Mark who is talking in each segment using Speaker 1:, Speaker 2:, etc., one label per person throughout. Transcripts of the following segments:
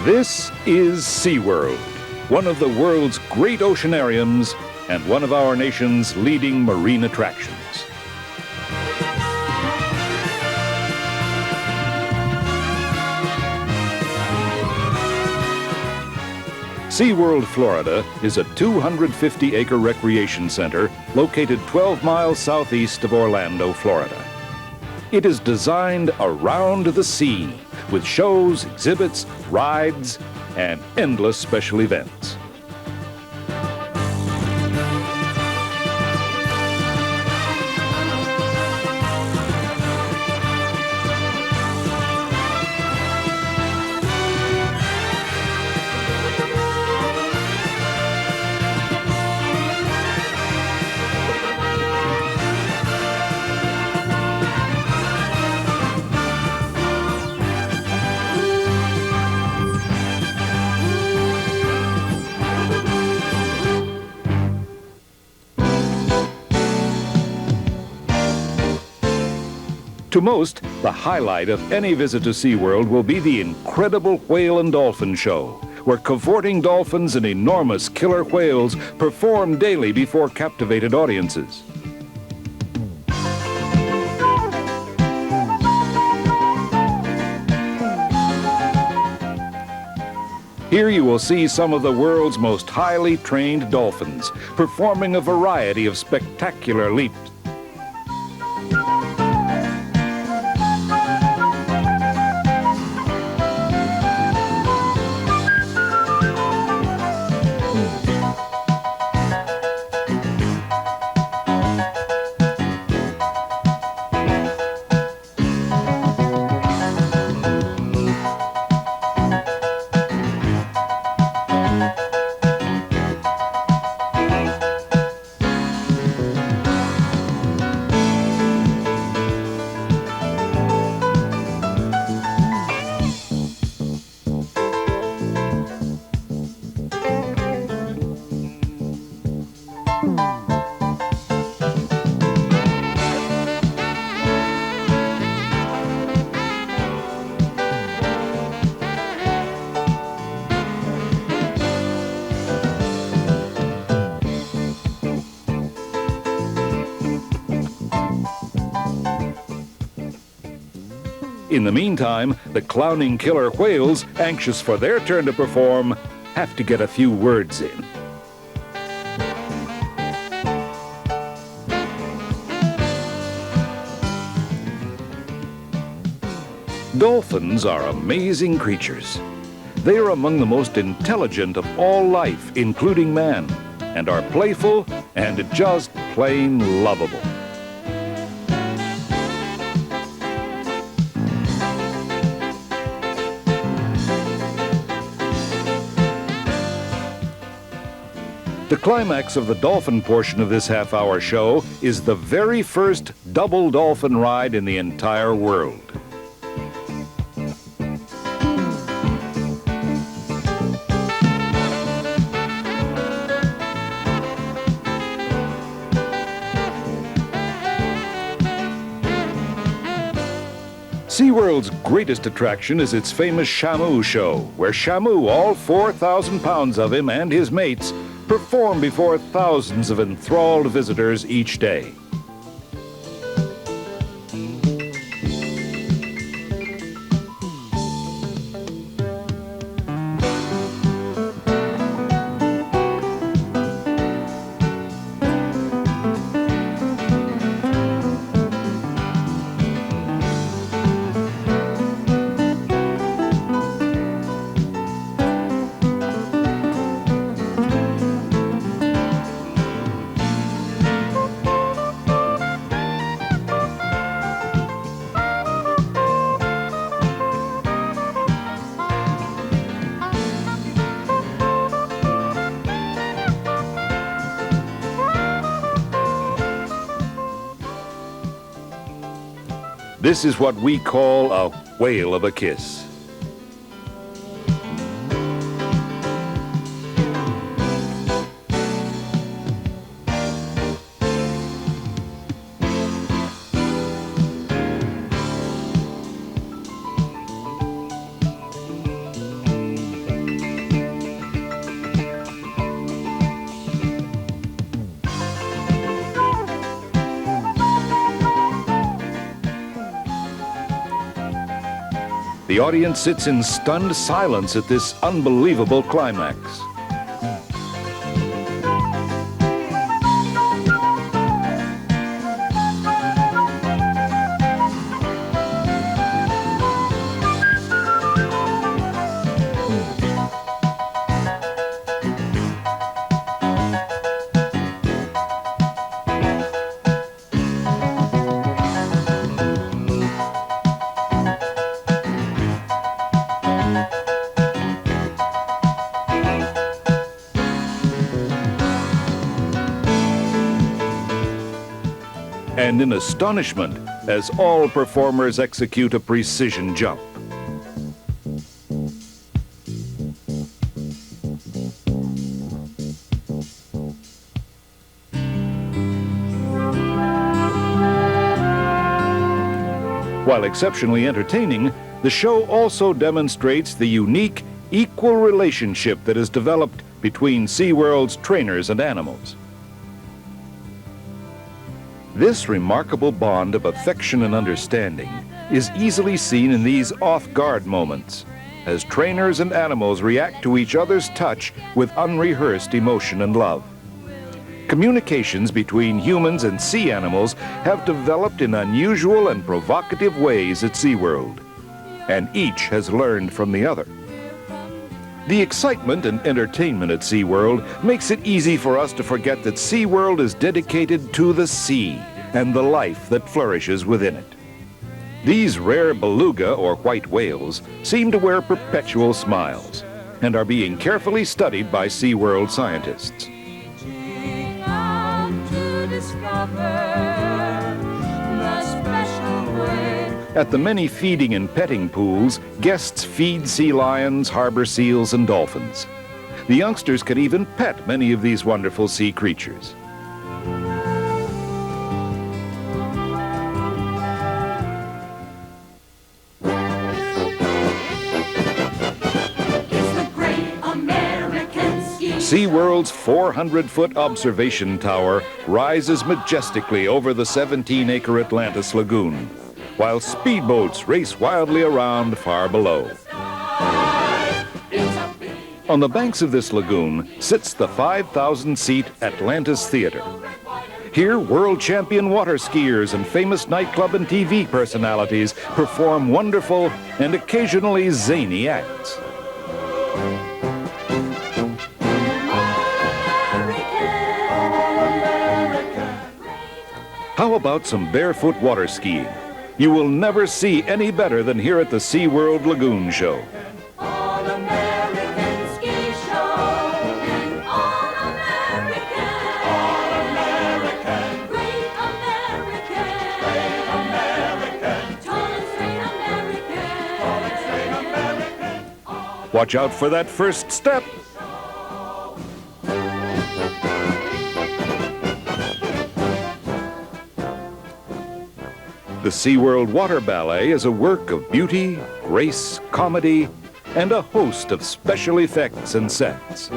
Speaker 1: This is SeaWorld, one of the world's great oceanariums and one of our nation's leading marine attractions. SeaWorld, Florida is a 250-acre recreation center located 12 miles southeast of Orlando, Florida. It is designed around the sea with shows, exhibits, rides, and endless special events. To most, the highlight of any visit to SeaWorld will be the incredible whale and dolphin show, where cavorting dolphins and enormous killer whales perform daily before captivated audiences. Here you will see some of the world's most highly trained dolphins, performing a variety of spectacular leaps. In the meantime, the clowning killer whales, anxious for their turn to perform, have to get a few words in. Dolphins are amazing creatures. They are among the most intelligent of all life, including man, and are playful and just plain lovable. The climax of the dolphin portion of this half-hour show is the very first double dolphin ride in the entire world. SeaWorld's greatest attraction is its famous Shamu show, where Shamu, all 4,000 pounds of him and his mates, perform before thousands of enthralled visitors each day. This is what we call a whale of a kiss. The audience sits in stunned silence at this unbelievable climax. And in astonishment as all performers execute a precision jump. While exceptionally entertaining, the show also demonstrates the unique, equal relationship that is developed between SeaWorld's trainers and animals. This remarkable bond of affection and understanding is easily seen in these off-guard moments, as trainers and animals react to each other's touch with unrehearsed emotion and love. Communications between humans and sea animals have developed in unusual and provocative ways at SeaWorld, and each has learned from the other. The excitement and entertainment at SeaWorld makes it easy for us to forget that SeaWorld is dedicated to the sea and the life that flourishes within it. These rare beluga or white whales seem to wear perpetual smiles and are being carefully studied by SeaWorld scientists. At the many feeding and petting pools, guests feed sea lions, harbor seals, and dolphins. The youngsters can even pet many of these wonderful sea creatures. SeaWorld's 400-foot observation tower rises majestically over the 17-acre Atlantis Lagoon, while speedboats race wildly around far below. On the banks of this lagoon sits the 5,000-seat Atlantis Theater. Here, world champion water skiers and famous nightclub and TV personalities perform wonderful and occasionally zany acts. How about some barefoot water skiing? You will never see any better than here at the SeaWorld Lagoon Show.
Speaker 2: All-American ski show, an all-American, all-American, great American, tall and straight American.
Speaker 1: Watch out for that first step. The SeaWorld Water Ballet is a work of beauty, grace, comedy, and a host of special effects and sets.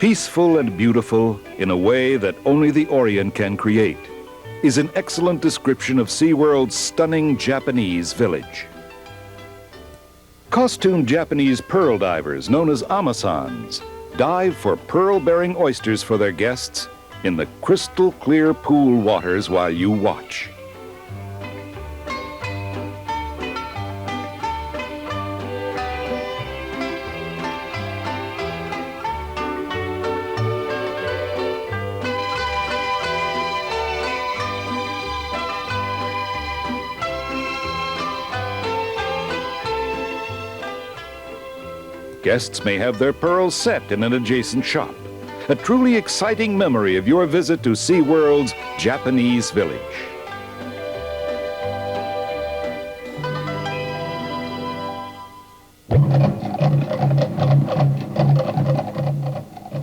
Speaker 1: Peaceful and beautiful in a way that only the Orient can create is an excellent description of SeaWorld's stunning Japanese village. Costumed Japanese pearl divers known as Amasans dive for pearl-bearing oysters for their guests in the crystal clear pool waters while you watch. Guests may have their pearls set in an adjacent shop. A truly exciting memory of your visit to SeaWorld's Japanese village.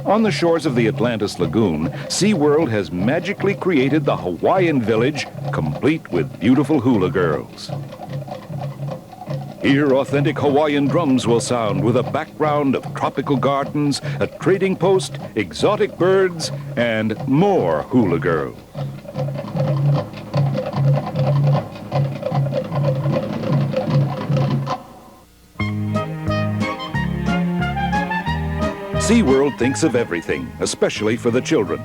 Speaker 1: On the shores of the Atlantis Lagoon, SeaWorld has magically created the Hawaiian village, complete with beautiful hula girls. Here, authentic Hawaiian drums will sound with a background of tropical gardens, a trading post, exotic birds, and more hula girls. SeaWorld thinks of everything, especially for the children.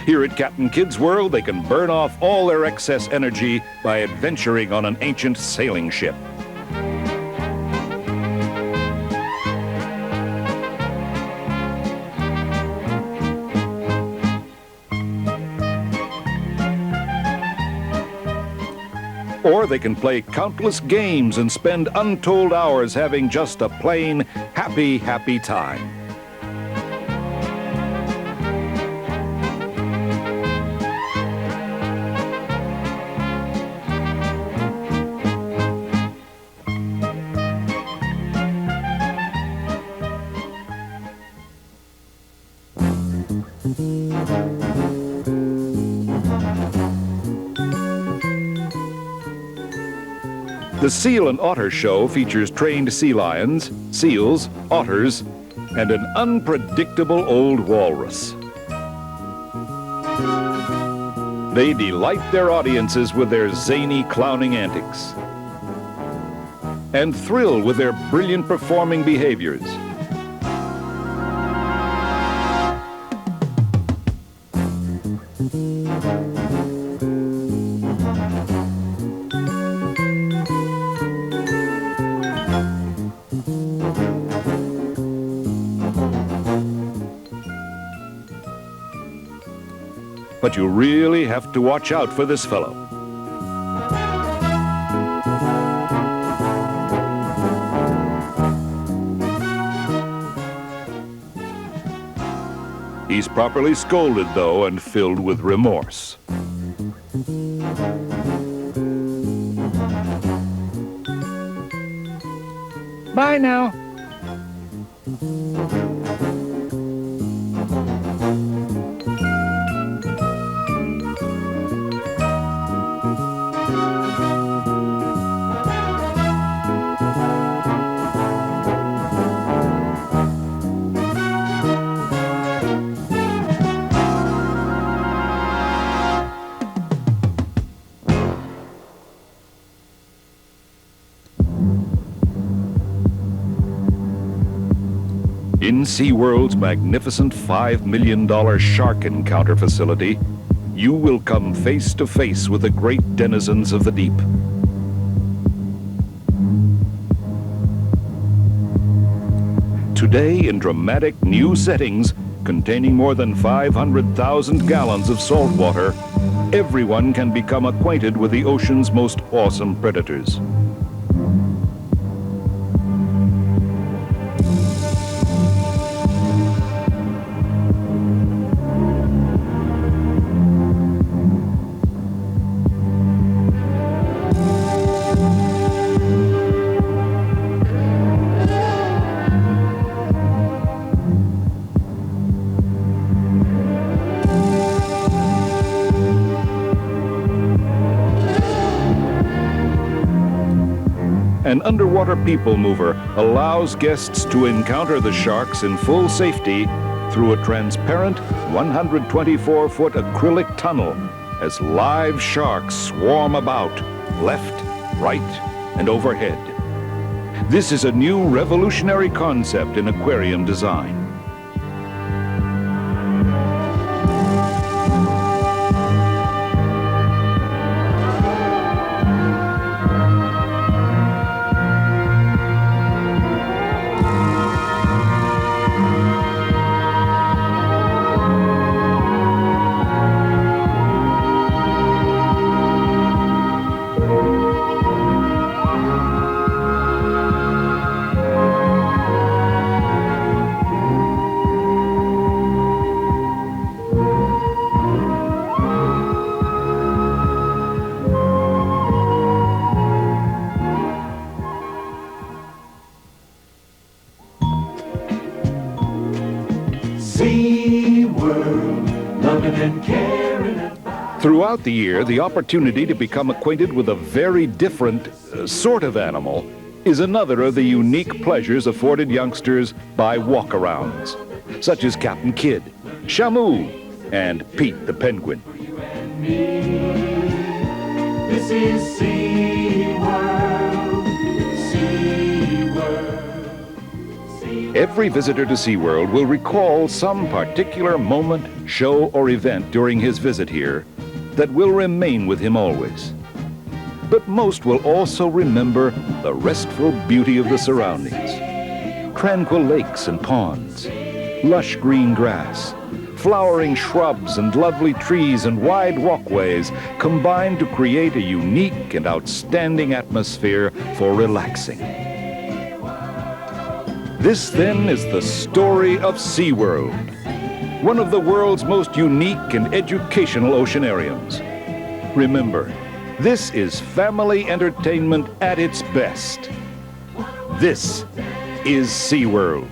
Speaker 1: Here at Captain Kidd's World, they can burn off all their excess energy by adventuring on an ancient sailing ship. Or they can play countless games and spend untold hours having just a plain, happy, happy time. The Seal and Otter Show features trained sea lions, seals, otters, and an unpredictable old walrus. They delight their audiences with their zany clowning antics and thrill with their brilliant performing behaviors. But you really have to watch out for this fellow. He's properly scolded, though, and filled with remorse. Bye now. In SeaWorld's magnificent $5 million shark encounter facility, you will come face to face with the great denizens of the deep. Today, in dramatic new settings containing more than 500,000 gallons of salt water, everyone can become acquainted with the ocean's most awesome predators. An underwater people mover allows guests to encounter the sharks in full safety through a transparent 124-foot acrylic tunnel as live sharks swarm about, left, right, and overhead. This is a new revolutionary concept in aquarium design.
Speaker 2: SeaWorld, loving and caring about.
Speaker 1: Throughout the year, the opportunity to become acquainted with a very different sort of animal is another of the unique pleasures afforded youngsters by walk-arounds, such as Captain Kidd, Shamu, and Pete the penguin.
Speaker 2: You and me, this is SeaWorld, SeaWorld, SeaWorld.
Speaker 1: Every visitor to SeaWorld will recall some particular moment, show, or event during his visit here that will remain with him always. But most will also remember the restful beauty of the surroundings. Tranquil lakes and ponds, lush green grass, flowering shrubs and lovely trees and wide walkways combine to create a unique and outstanding atmosphere for relaxing. This, then, is the story of SeaWorld, one of the world's most unique and educational oceanariums. Remember, this is family entertainment at its best. This is SeaWorld.